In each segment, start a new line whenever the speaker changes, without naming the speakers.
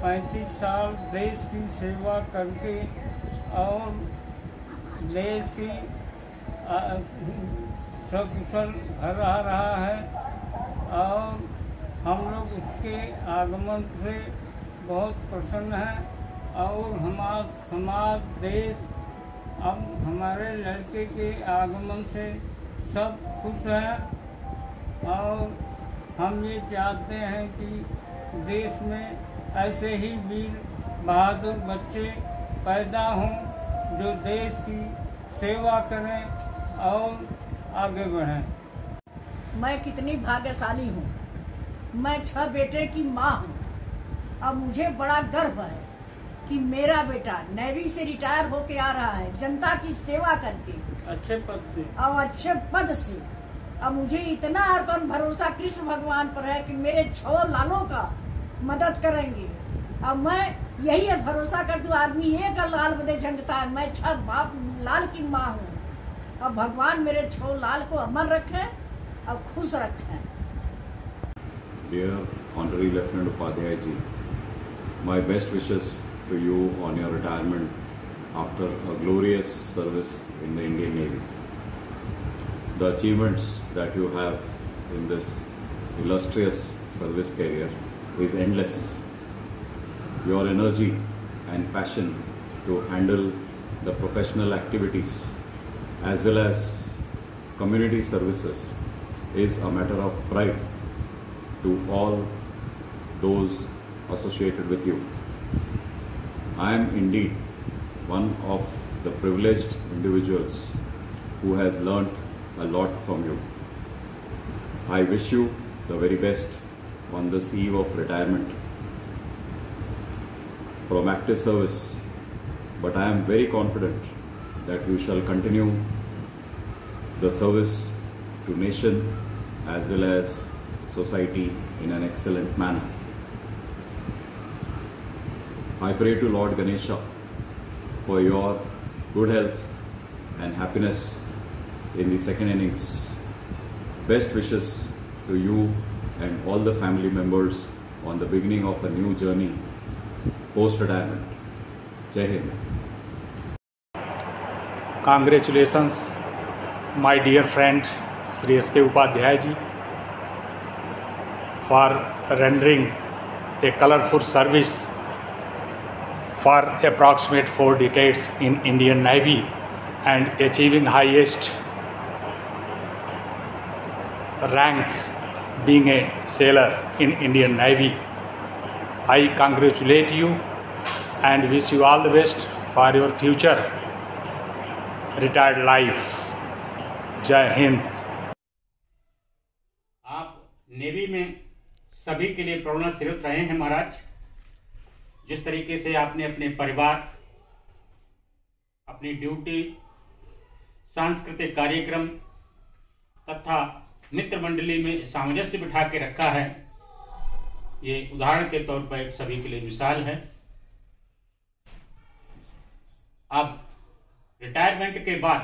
35 साल देश की सेवा करके और देश की सकुशल घर आ रहा है और हम लोग उसके आगमन से बहुत प्रसन्न हैं और हमारा समाज देश अब हमारे लड़के के आगमन से सब खुश हैं और हम ये चाहते हैं कि देश में ऐसे ही वीर बहादुर बच्चे पैदा हों जो देश की सेवा करें और आगे बढ़ें।
मैं कितनी भाग्यशाली हूँ। मैं 6 बेटे की माँ हूँ। अब मुझे बड़ा गर्व है कि मेरा बेटा नेवी से रिटायर होके आ रहा है, जनता की सेवा करके
अच्छे पद से
और अच्छे पद से। अब मुझे इतना आत्म भरोसा कृष्ण भगवान पर है कि मेरे 6 लालों का मदद करेंगे। अब मैं यही भरोसा कर दूं, आदमी एक लाल बदे झंडता है, मैं 6 बाप लाल की माँ हूँ। अब भगवान मेरे 6 लाल को अमर रखें और खुश रखें।
Dear Honorary Lieutenant Upadhyay ji, my best wishes to you on your retirement after a glorious service in the Indian Navy. The achievements that you have in this illustrious service career is endless. Your energy and passion to handle the professional activities as well as community services is a matter of pride to all those associated with you. I am indeed one of the privileged individuals who has learnt a lot from you. I wish you the very best on this eve of retirement from active service, but I am very confident that you shall continue the service to nation as well as society in an excellent manner. I pray to Lord Ganesha for your good health and happiness in the second innings. Best wishes to you and all the family members on the beginning of a new journey post-retirement. Jai Hind.
Congratulations, my dear friend Sri S.K. Upadhyay ji, for rendering a colorful service for approximate 4 decades in Indian Navy and achieving highest rank being a sailor in Indian Navy. I congratulate you and wish you all the best for your future retired life. Jai Hind.
आप navy में सभी के लिए प्रेरणा स्रोत रहे हैं महाराज। जिस तरीके से आपने अपने परिवार, अपनी ड्यूटी, सांस्कृतिक कार्यक्रम तथा मित्र मंडली में सामंजस्य बिठा के रखा है, ये उदाहरण के तौर पर सभी के लिए मिसाल है। अब रिटायरमेंट के बाद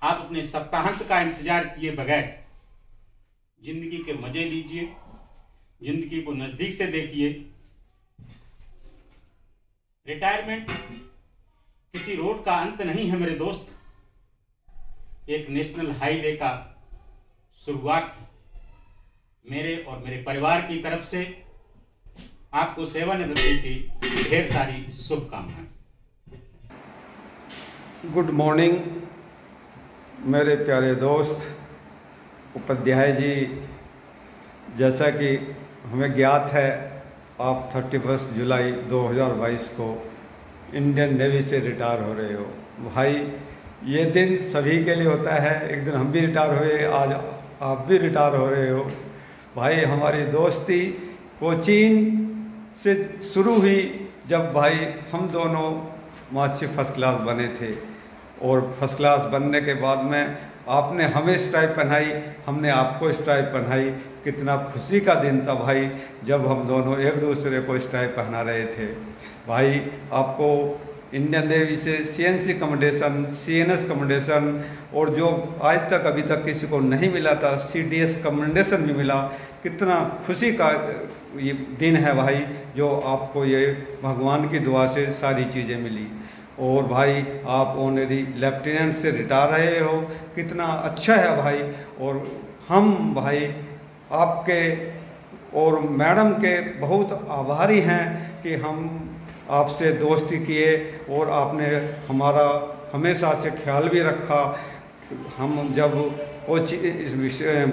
आप अपने सप्ताहांत का इंतजार किए बगैर जिंदगी के मजे लीजिए, जिंदगी को नजदीक से देखिए। रिटायरमेंट किसी रोड का अंत नहीं है मेरे दोस्त, एक नेशनल हाईवे का शुरुआत है। मेरे और मेरे परिवार की तरफ से आपको सेवानिवृत्ति की ढेर सारी शुभकामनाएं।
गुड मॉर्निंग मेरे प्यारे दोस्त उपाध्याय जी। जैसा कि हमें ज्ञात है, आप 31 जुलाई 2022 को इंडियन नेवी से रिटायर हो रहे हो। भाई, ये दिन सभी के लिए होता है। एक दिन हम भी रिटायर हुए, आज आप भी रिटायर हो रहे हो। भाई, हमारी दोस्ती कोचीन से शुरू हुई जब भाई हम दोनों मास्टर फर्स्ट क्लास बने थे, और फर्स्ट क्लास बनने के बाद में आपने हमें स्ट्राइप पहनाई, हमने आपको स्ट्राइप पहनाई। कितना खुशी का दिन था भाई जब हम दोनों एक दूसरे को स्ट्राइप पहना रहे थे। भाई, आपको इंडियन नेवी से CNC कमेंडेशन, CNS कमेंडेशन, और जो आज तक अभी तक किसी को नहीं मिला था CDS कमेंडेशन भी मिला। कितना खुशी का ये दिन है भाई, जो आपको ये भगवान की दुआ से सारी चीज़ें मिली। और भाई आप ऑनरी लेफ्टिनेंट से रिटायर रहे हो, कितना अच्छा है भाई। और हम भाई आपके और मैडम के बहुत आभारी हैं कि हम आपसे दोस्ती किए और आपने हमारा हमेशा से ख्याल भी रखा। हम जब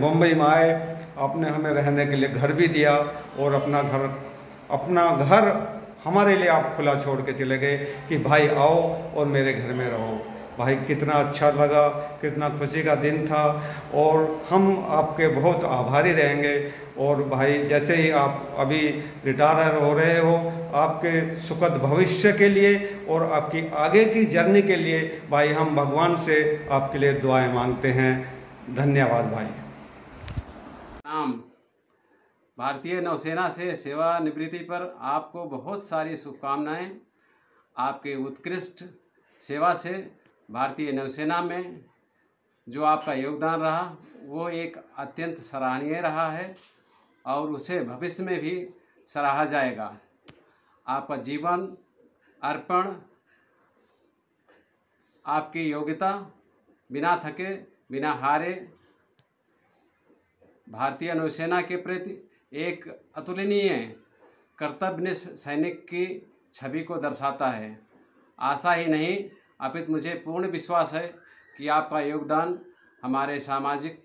बम्बई में आए, आपने हमें रहने के लिए घर भी दिया और अपना घर हमारे लिए आप खुला छोड़ के चले गए कि भाई आओ और मेरे घर में रहो। भाई कितना अच्छा लगा, कितना खुशी का दिन था, और हम आपके बहुत आभारी रहेंगे। और भाई जैसे ही आप अभी रिटायर हो रहे हो, आपके सुखद भविष्य के लिए और आपकी आगे की जर्नी के लिए भाई हम भगवान से आपके लिए दुआएं मांगते हैं। धन्यवाद भाई।
भारतीय नौसेना से सेवानिवृत्ति पर आपको बहुत सारी शुभकामनाएं। आपके उत्कृष्ट सेवा से भारतीय नौसेना में जो आपका योगदान रहा वो एक अत्यंत सराहनीय रहा है और उसे भविष्य में भी सराहा जाएगा। आपका जीवन अर्पण, आपकी योग्यता, बिना थके बिना हारे भारतीय नौसेना के प्रति एक अतुलनीय कर्तव्यनिष्ठ सैनिक की छवि को दर्शाता है। आशा ही नहीं अपितु मुझे पूर्ण विश्वास है कि आपका योगदान हमारे सामाजिक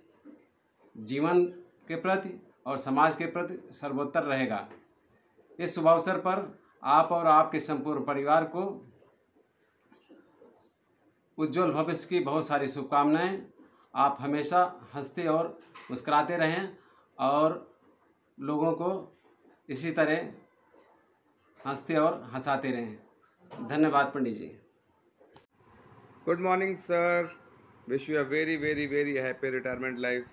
जीवन के प्रति और समाज के प्रति सर्वोत्तर रहेगा। इस शुभ अवसर पर आप और आपके संपूर्ण परिवार को उज्जवल भविष्य की बहुत सारी शुभकामनाएं। आप हमेशा हंसते और मुस्कुराते रहें और लोगों को इसी तरह हंसते और हंसाते रहें। धन्यवाद Pandit ji.
Good morning sir, wish you a very very very happy retirement life.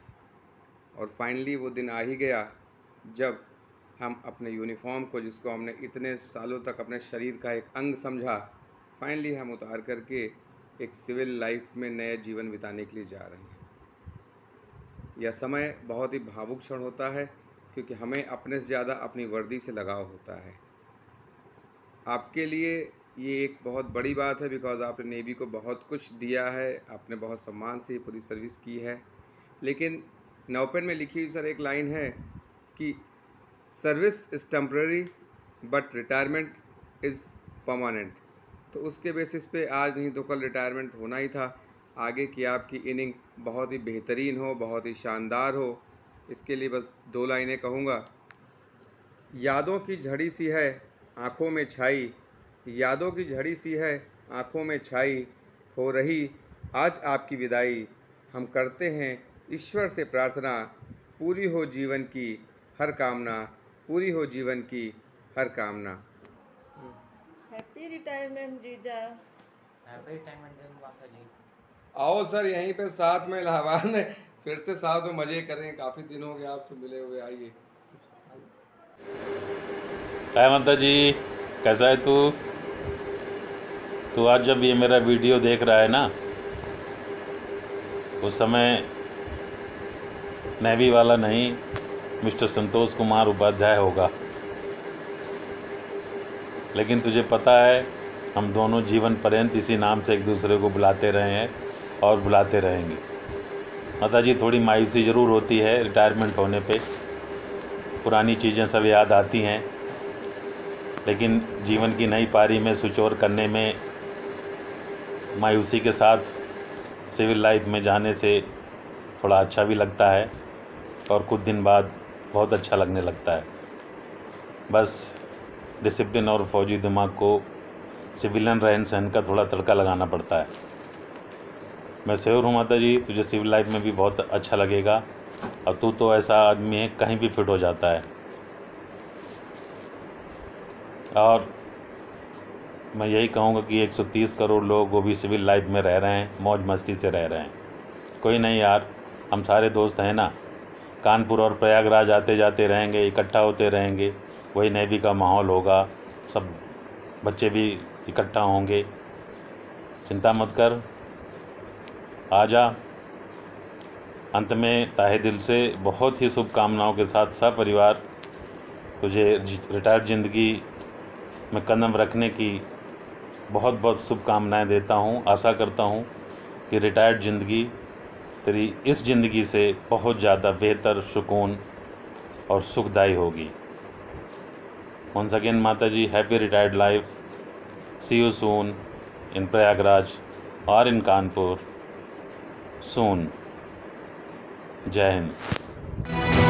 और फाइनली वो दिन आ ही गया जब हम अपने यूनिफॉर्म को, जिसको हमने इतने सालों तक अपने शरीर का एक अंग समझा, फाइनली हम उतार करके एक सिविल लाइफ में नया जीवन बिताने के लिए जा रहे हैं। यह समय बहुत ही भावुक क्षण होता है क्योंकि हमें अपने से ज़्यादा अपनी वर्दी से लगाव होता है। आपके लिए ये एक बहुत बड़ी बात है बिकॉज आपने नेवी को बहुत कुछ दिया है, आपने बहुत सम्मान से पूरी सर्विस की है। लेकिन नौपेन में लिखी हुई सर एक लाइन है कि service is temporary but retirement is permanent. तो उसके बेसिस पे आज नहीं तो कल रिटायरमेंट होना ही था। आगे की आपकी इनिंग बहुत ही बेहतरीन हो, बहुत ही शानदार हो, इसके लिए बस 2 लाइनें कहूँगा। यादों की झड़ी सी है आँखों में छाई, यादों की झड़ी सी है आँखों में छाई, हो रही आज आपकी विदाई। हम करते हैं ईश्वर से प्रार्थना, पूरी हो जीवन की हर कामना, पूरी हो जीवन की हर कामना।
हैप्पी रिटायरमेंट जीजा।
हैप्पी रिटायरमेंट मासा जी।
आओ सर यहीं पे साथ में इलाहाबाद में फिर से साथ में मज़े करें, काफ़ी दिन हो गए आपसे मिले हुए। आइए।
हाय माता जी, कैसा है तू? तो आज जब ये मेरा वीडियो देख रहा है ना, उस समय नेवी वाला नहीं, मिस्टर संतोष कुमार उपाध्याय होगा। लेकिन तुझे पता है हम दोनों जीवन पर्यंत इसी नाम से एक दूसरे को बुलाते रहे हैं और बुलाते रहेंगे। माता जी, थोड़ी मायूसी ज़रूर होती है रिटायरमेंट होने पे, पुरानी चीज़ें सब याद आती हैं, लेकिन जीवन की नई पारी में सुचोर करने में मायूसी के साथ सिविल लाइफ में जाने से थोड़ा अच्छा भी लगता है और कुछ दिन बाद बहुत अच्छा लगने लगता है। बस डिसिप्लिन और फौजी दिमाग को सिविलियन रहन सहन का थोड़ा तड़का लगाना पड़ता है। मैं श्योर हूँ माता जी, तुझे सिविल लाइफ में भी बहुत अच्छा लगेगा और तू तो ऐसा आदमी है कहीं भी फिट हो जाता है। और मैं यही कहूँगा कि 130 करोड़ लोग वो भी सिविल लाइफ में रह रहे हैं, मौज मस्ती से रह रहे हैं। कोई नहीं यार, हम सारे दोस्त हैं ना, कानपुर और प्रयागराज आते जाते रहेंगे, इकट्ठा होते रहेंगे, वही नेवी का माहौल होगा, सब बच्चे भी इकट्ठा होंगे। चिंता मत कर, आ जा। अंत में ताहे दिल से बहुत ही शुभकामनाओं के साथ सपरिवार तुझे रिटायर्ड ज़िंदगी में कदम रखने की बहुत बहुत शुभकामनाएं देता हूं। आशा करता हूं कि रिटायर्ड ज़िंदगी तेरी इस ज़िंदगी से बहुत ज़्यादा बेहतर, सुकून और सुखदायी होगी। वंस अगेन माता जी, happy retired life. See you soon in Prayagraj और इन कानपुर सून। जय हिंद।